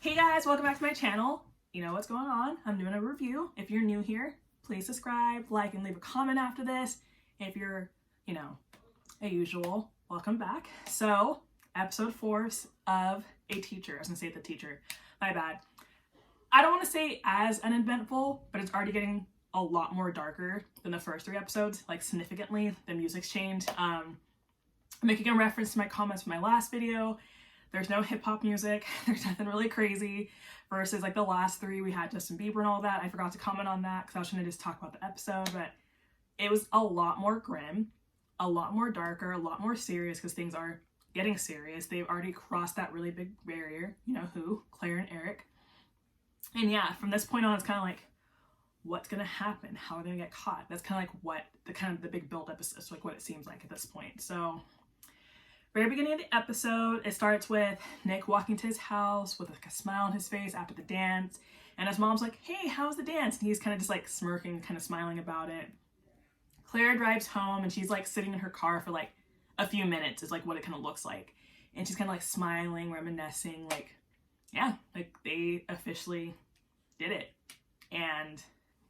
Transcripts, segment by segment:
Hey guys, welcome back to my channel. You know what's going on. I'm doing a review. If you're new here, please subscribe, like, and leave a comment after this. If you're, a usual, welcome back. So, episode 4 of A Teacher. I was gonna say The Teacher. My bad. I don't want to say as uneventful, but it's already getting a lot more darker than the first 3 episodes, like significantly. The music's changed. I'm making a reference to my comments from my last video. There's no hip-hop music. There's nothing really crazy versus like the last 3 we had Justin Bieber and all that. I forgot to comment on that because I was trying to just talk about the episode, but it was a lot more grim, a lot more darker, a lot more serious because things are getting serious. They've already crossed that really big barrier, Claire and Eric. And yeah, from this point on, it's kind of like, what's gonna happen? How are they gonna get caught? That's kind of like what the big build-up is, like what it seems like at this point. So very beginning of the episode, it starts with Nick walking to his house with like a smile on his face after the dance. And his mom's like, hey, how's the dance? And he's kind of just like smirking, kind of smiling about it. Claire drives home and she's like sitting in her car for like a few minutes is like what it kind of looks like. And she's kind of like smiling, reminiscing, like, yeah, like they officially did it. And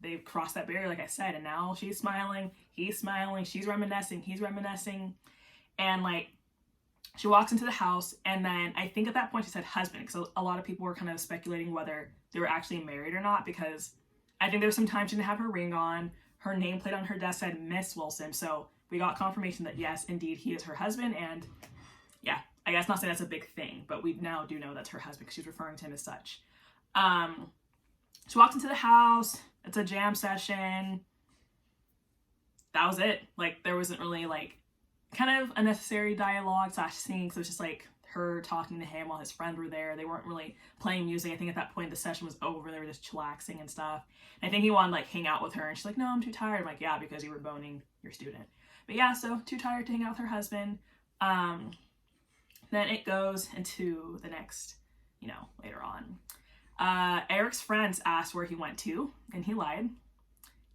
they've crossed that barrier, like I said. And now she's smiling, he's smiling, she's reminiscing, he's reminiscing. And like, she walks into the house, and then I think at that point she said husband, because a lot of people were kind of speculating whether they were actually married or not, because I think there was some time she didn't have her ring on. Her nameplate on her desk said Miss Wilson, so we got confirmation that yes, indeed, he is her husband, and yeah, I guess not saying that's a big thing, but we now do know that's her husband because she's referring to him as such. She walks into the house, it's a jam session. That was it. Like, there wasn't really like kind of unnecessary dialogue / singing, so it was just like her talking to him while his friends were there. They weren't really playing music. I think at that point the session was over. They were just chillaxing and stuff. And I think he wanted to like hang out with her, and she's like, no, I'm too tired. I'm like, yeah, because you were boning your student. But yeah, so too tired to hang out with her husband. Then it goes into the next, later on. Eric's friends asked where he went to, and he lied.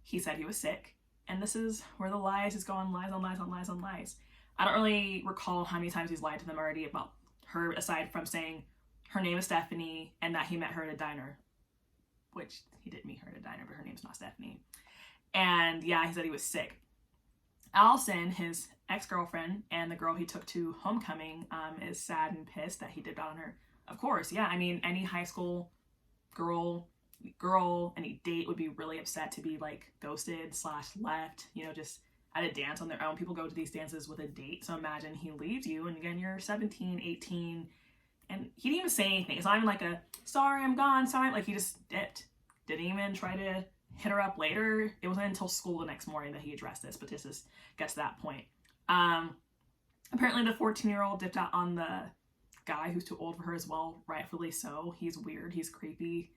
He said he was sick. And this is where the lies is going, lies on lies on lies on lies. I don't really recall how many times he's lied to them already about her, aside from saying her name is Stephanie and that he met her at a diner, which he did meet her at a diner, but her name's not Stephanie. And yeah, he said he was sick. Allison, his ex-girlfriend and the girl he took to homecoming, is sad and pissed that he did that on her. Of course, yeah. I mean, any high school girl, any date would be really upset to be like ghosted / left, just at a dance on their own. People go to these dances with a date, so imagine he leaves you, and again, you're 17, 18, and he didn't even say anything. It's not even like a, sorry, I'm gone, sorry, like he just dipped. Didn't even try to hit her up later. It wasn't until school the next morning that he addressed this, but this just gets to that point. Apparently the 14-year-old dipped out on the guy who's too old for her as well, rightfully so. He's weird, he's creepy.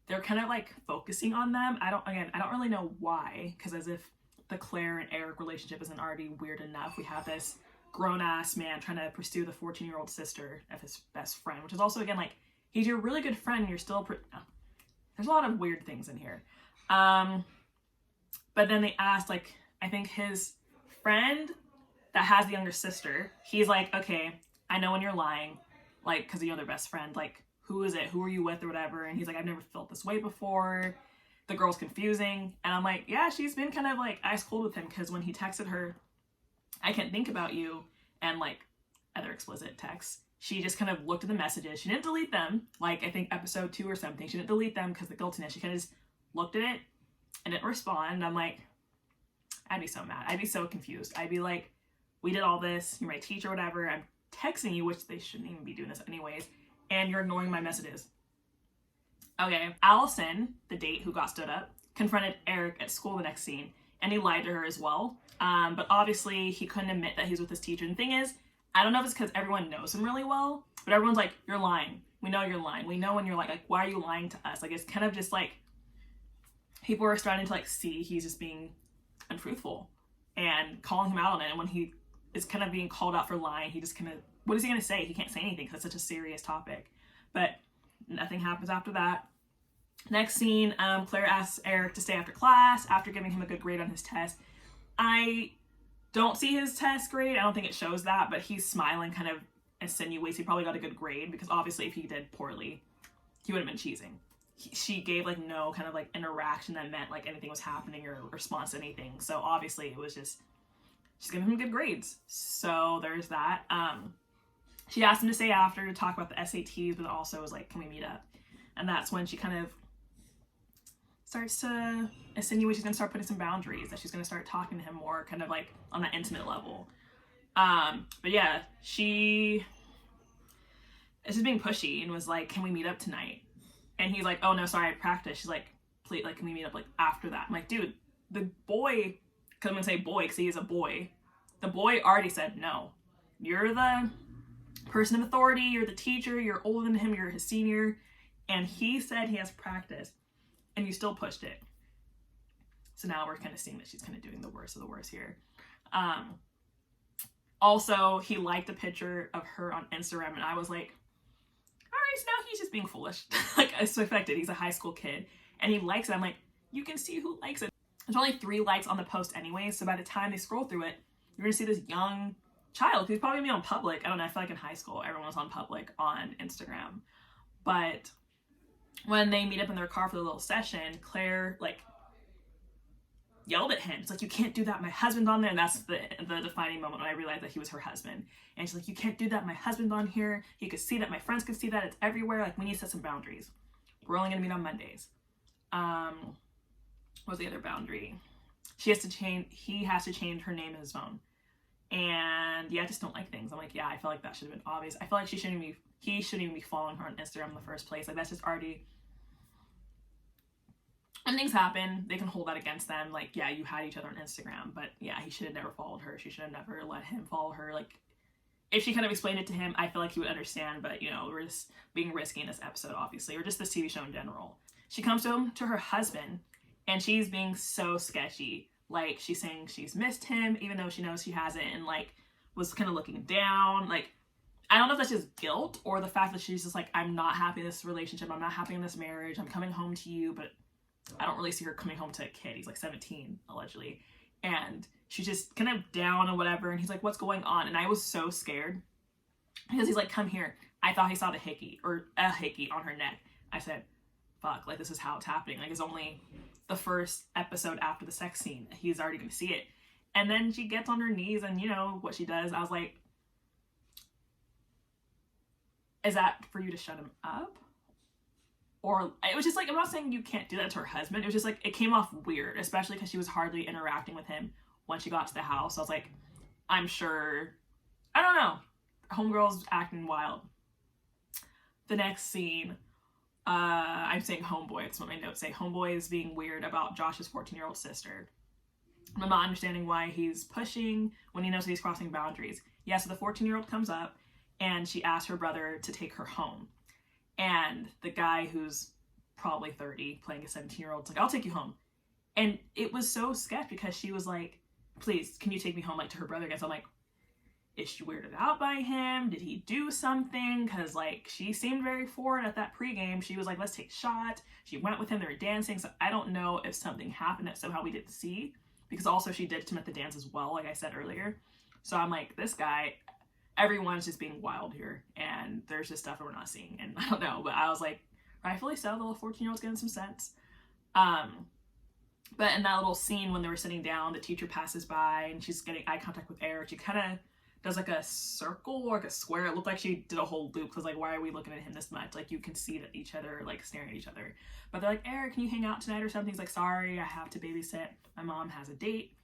They're kind of like focusing on them. I don't really know why, because as if the Claire and Eric relationship isn't already weird enough. We have this grown-ass man trying to pursue the 14-year-old sister of his best friend, which is also, again, like, he's your really good friend and you're still there's a lot of weird things in here. But then they asked, like, I think his friend that has the younger sister, he's like, okay, I know when you're lying, like, because they're best friend, like, who is it? Who are you with or whatever? And he's like, I've never felt this way before. The girl's confusing. And I'm like, yeah, she's been kind of like ice cold with him, because when he texted her, I can't think about you, and like other explicit texts, she just kind of looked at the messages. She didn't delete them, like I think episode 2 or something. She didn't delete them because the guiltiness. She kind of just looked at it and didn't respond. I'm like, I'd be so mad. I'd be so confused. I'd be like, we did all this. You're my teacher, whatever. I'm texting you, which they shouldn't even be doing this anyways, and you're ignoring my messages. Okay, Allison, the date who got stood up, confronted Eric at school the next scene, and he lied to her as well. But obviously he couldn't admit that he was with his teacher. And the thing is, I don't know if it's because everyone knows him really well, but everyone's like, you're lying. We know you're lying. We know when you're like, why are you lying to us? Like, it's kind of just like, people are starting to like see he's just being untruthful and calling him out on it. And when he is kind of being called out for lying, he just kind of, what is he going to say? He can't say anything because it's such a serious topic. But nothing happens after that. Next scene, Claire asks Eric to stay after class after giving him a good grade on his test. I don't see his test grade. I don't think it shows that, but he's smiling, kind of insinuates he probably got a good grade, because obviously if he did poorly, he would have been cheesing. She gave like no kind of like interaction that meant like anything was happening or response to anything. So obviously it was just, she's giving him good grades. So there's that. She asked him to stay after to talk about the SATs, but also was like, can we meet up? And that's when she kind of starts to insinuate she's gonna start putting some boundaries, that she's gonna start talking to him more kind of like on that intimate level. But yeah, she is just being pushy and was like, can we meet up tonight? And he's like, oh no, sorry, I practice. She's like, please, like, can we meet up like after that? I'm like, dude, the boy, cause I'm gonna say boy, cause he is a boy. The boy already said no. You're the person of authority, you're the teacher, you're older than him, you're his senior. And he said he has practice and you still pushed it. So now we're kind of seeing that she's kind of doing the worst of the worst here. Also, he liked a picture of her on Instagram and I was like, all right, so now he's just being foolish. Like, I suspected he's a high school kid and he likes it. I'm like, you can see who likes it. There's only 3 likes on the post anyway, so by the time they scroll through it, you're gonna see this young child who's probably gonna be on public. I don't know, I feel like in high school, everyone was on public on Instagram. But when they meet up in their car for the little session, Claire, like, yelled at him. It's like, you can't do that, my husband's on there. And that's the defining moment when I realized that he was her husband. And she's like, you can't do that, my husband's on here. He could see that, my friends could see that, it's everywhere. Like, we need to set some boundaries. We're only gonna meet on Mondays. What was the other boundary? He has to change her name in his phone. And yeah, I just don't like things. I'm like, yeah, I feel like that should have been obvious. I feel like he shouldn't even be following her on Instagram in the first place. Like, that's just already, when things happen, they can hold that against them. Like, yeah, you had each other on Instagram, but yeah, he should have never followed her. She should have never let him follow her. Like, if she kind of explained it to him, I feel like he would understand, but you know, we're just being risky in this episode, obviously, or just this TV show in general. She comes to her husband, and she's being so sketchy. Like, she's saying she's missed him, even though she knows she hasn't, and like, was kind of looking down. Like, I don't know if that's just guilt, or the fact that she's just like, I'm not happy in this relationship, I'm not happy in this marriage, I'm coming home to you, but I don't really see her coming home to a kid. He's like 17, allegedly. And she's just kind of down and whatever. And he's like, what's going on? And I was so scared because he's like, come here. I thought he saw the hickey or a hickey on her neck. I said, fuck, like, this is how it's happening. Like, it's only the first episode after the sex scene. He's already going to see it. And then she gets on her knees and you know what she does. I was like, is that for you to shut him up? Or it was just like, I'm not saying you can't do that to her husband. It was just like, it came off weird, especially because she was hardly interacting with him when she got to the house. I was like, I'm sure, I don't know. Homegirl's acting wild. The next scene, I'm saying homeboy. That's what my notes say. Homeboy is being weird about Josh's 14-year-old sister. I'm not understanding why he's pushing when he knows that he's crossing boundaries. Yeah, so the 14-year-old comes up and she asks her brother to take her home. And the guy who's probably 30 playing a 17-year-old's like, I'll take you home. And it was so sketch because she was like, please, can you take me home, like, to her brother again? So I'm like, is she weirded out by him? Did he do something? Because, like, she seemed very forward at that pregame. She was like, let's take shots. She went with him. They were dancing. So I don't know if something happened that somehow we didn't see. Because also she ditched him at the dance as well, like I said earlier. So I'm like, this guy, everyone's just being wild here. And there's just stuff that we're not seeing. And I don't know. But I was like, rightfully so. The little 14-year-old's getting some sense. But in that little scene when they were sitting down, the teacher passes by and she's getting eye contact with Eric. She kind of does like a circle or like a square. It looked like she did a whole loop because, like, why are we looking at him this much? Like, you can see that each other, like, staring at each other. But they're like, Eric, can you hang out tonight or something? He's like, sorry, I have to babysit. My mom has a date.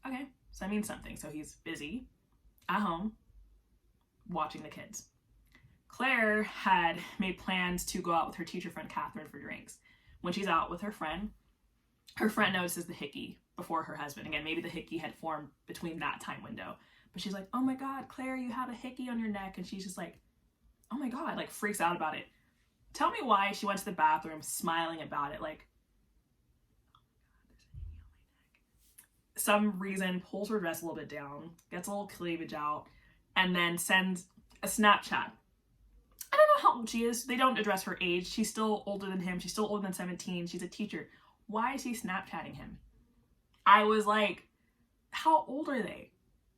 Okay, so that means something. So he's busy at home watching the kids. Claire had made plans to go out with her teacher friend Catherine for drinks. When she's out with her friend notices the hickey before her husband. Again, maybe the hickey had formed between that time window. But she's like, oh my God, Claire, you have a hickey on your neck. And she's just like, oh my God, like, freaks out about it. Tell me why she went to the bathroom smiling about it. Like, some reason pulls her dress a little bit down, gets a little cleavage out, and then sends a Snapchat. I don't know how old she is. They don't address her age. She's still older than him. She's still older than 17. She's a teacher. Why is he Snapchatting him? I was like, how old are they?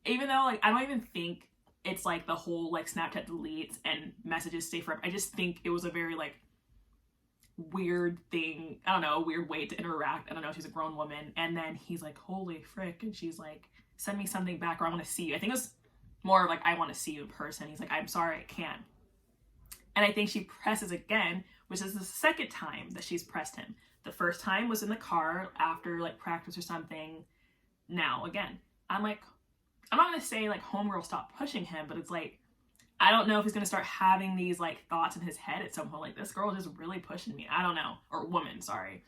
Even though, like, I don't even think it's like the whole, like, Snapchat deletes and messages stay forever. I just think it was a very, like, weird thing, I don't know, a weird way to interact. I don't know, she's a grown woman. And then he's like, holy frick. And she's like, send me something back, or I want to see you. I think it was more of like, I want to see you in person. He's like, I'm sorry, I can't. And I think she presses again, which is the second time that she's pressed him. The first time was in the car after like practice or something. Now, again, I'm like, I'm not going to say like homegirl stop pushing him, but it's like, I don't know if he's going to start having these like thoughts in his head at some point, like this girl is just really pushing me. I don't know. Or woman, sorry.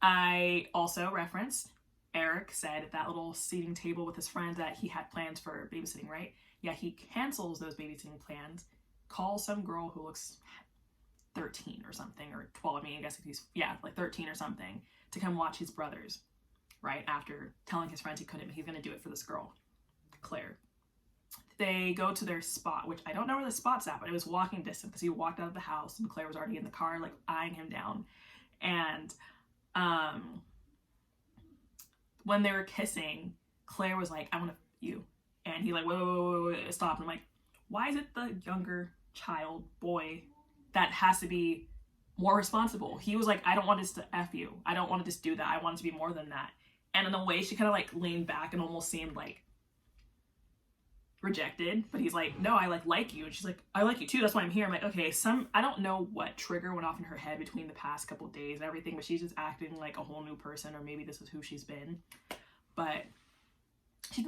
I also referenced Eric said at that little seating table with his friends that he had plans for babysitting, right? Yeah, he cancels those babysitting plans, calls some girl who looks 13 or something, or 12, I mean, I guess if he's, yeah, like 13 or something, to come watch his brothers, right? After telling his friends he couldn't, he's going to do it for this girl, Claire. They go to their spot, which I don't know where the spot's at, but it was walking distance because he walked out of the house and Claire was already in the car, like eyeing him down. And when they were kissing, Claire was like, I want to f you. And he like, wait, stop. I'm like, why is it the younger child boy that has to be more responsible? He was like, I don't want this to F you. I don't want to just do that. I want it to be more than that. And in a way, she kind of like leaned back and almost seemed like rejected. But he's like, no, I like you. And she's like, I like you too. That's why I'm here. I'm like, okay, I don't know what trigger went off in her head between the past couple of days and everything, but she's just acting like a whole new person, or maybe this is who she's been. But she's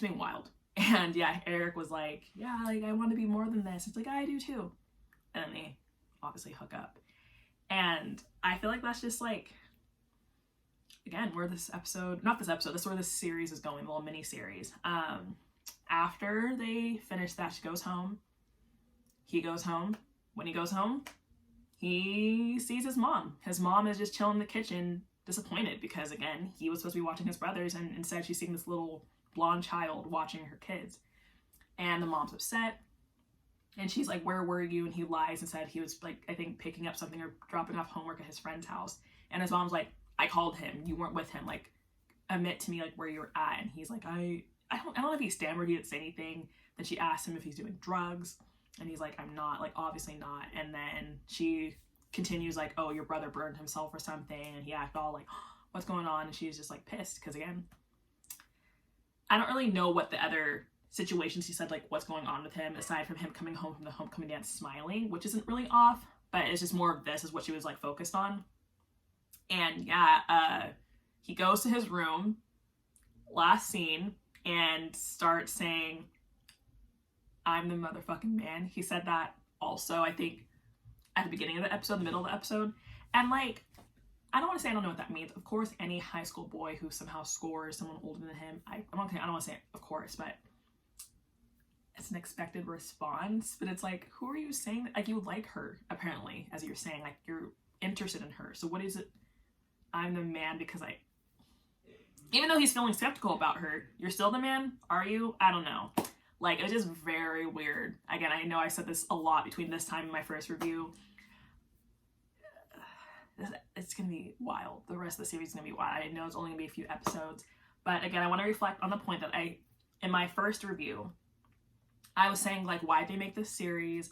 been wild. And yeah, Eric was like, yeah, like I want to be more than this. It's like, I do too. And then they obviously hook up. And I feel like that's just like, again, where this episode, not this episode, this is where this series is going, the little mini series. After they finish that, she goes home. He goes home. When he goes home, he sees his mom. His mom is just chilling in the kitchen, disappointed because, again, he was supposed to be watching his brothers, and instead she's seeing this little blonde child watching her kids. And the mom's upset. And she's like, where were you? And he lies and said he was, like, I think picking up something or dropping off homework at his friend's house. And his mom's like, I called him. You weren't with him. Like, admit to me, like, where you were at. And he's like, I don't know if he stammered. He didn't say anything. Then she asked him if he's doing drugs. And he's like, I'm not. Like, obviously not. And then she continues like, oh, your brother burned himself or something. And he acted all like, oh, what's going on? And she's just like pissed. Because, again, I don't really know what the other situations he said, like what's going on with him, aside from him coming home from the homecoming dance smiling, which isn't really off, but it's just more of this is what she was like focused on. And yeah, he goes to his room, last scene, and starts saying, I'm the motherfucking man. He said that also, I think, at the beginning of the episode, the middle of the episode. And like, I don't want to say I don't know what that means. Of course, any high school boy who somehow scores someone older than him, I don't want to say of course, but it's an expected response. But it's like, who are you saying that? Like, you like her, apparently, as you're saying, like you're interested in her. So what is it? I'm the man because even though he's feeling skeptical about her, you're still the man? Are you? I don't know. Like, it was just very weird. Again, I know I said this a lot between this time and my first review. It's gonna be wild. The rest of the series is gonna be wild. I know it's only gonna be a few episodes, but again, I want to reflect on the point that in my first review, I was saying like, why did they make this series?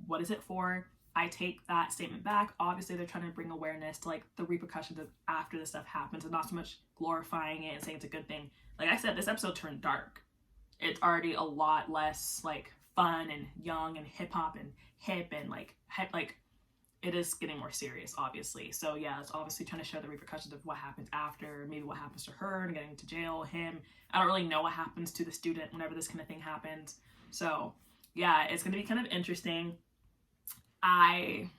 What is it for? I take that statement back. Obviously, they're trying to bring awareness to like the repercussions of after this stuff happens, and not so much glorifying it and saying it's a good thing. Like I said, this episode turned dark. It's already a lot less like fun and young and hip hop and hip and like it is getting more serious, obviously. So yeah, it's obviously trying to show the repercussions of what happens after, maybe what happens to her and getting to jail, him. I don't really know what happens to the student whenever this kind of thing happens. So yeah, it's gonna be kind of interesting. It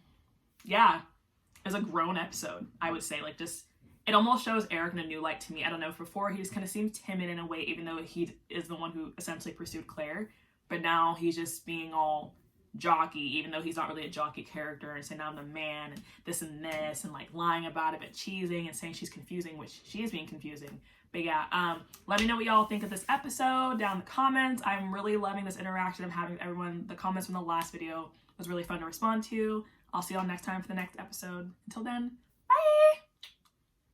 was a grown episode, I would say. Like, just, it almost shows Eric in a new light to me. I don't know, before he just kind of seemed timid in a way, even though he is the one who essentially pursued Claire. But now he's just being all jockey, even though he's not really a jockey character, and saying I'm the man and this, and like lying about it but cheesing and saying she's confusing, which she is being confusing. But yeah, let me know what y'all think of this episode down in the comments. I'm really loving this interaction I'm having with everyone. The comments from the last video was really fun to respond to. I'll see y'all next time for the next episode. Until then,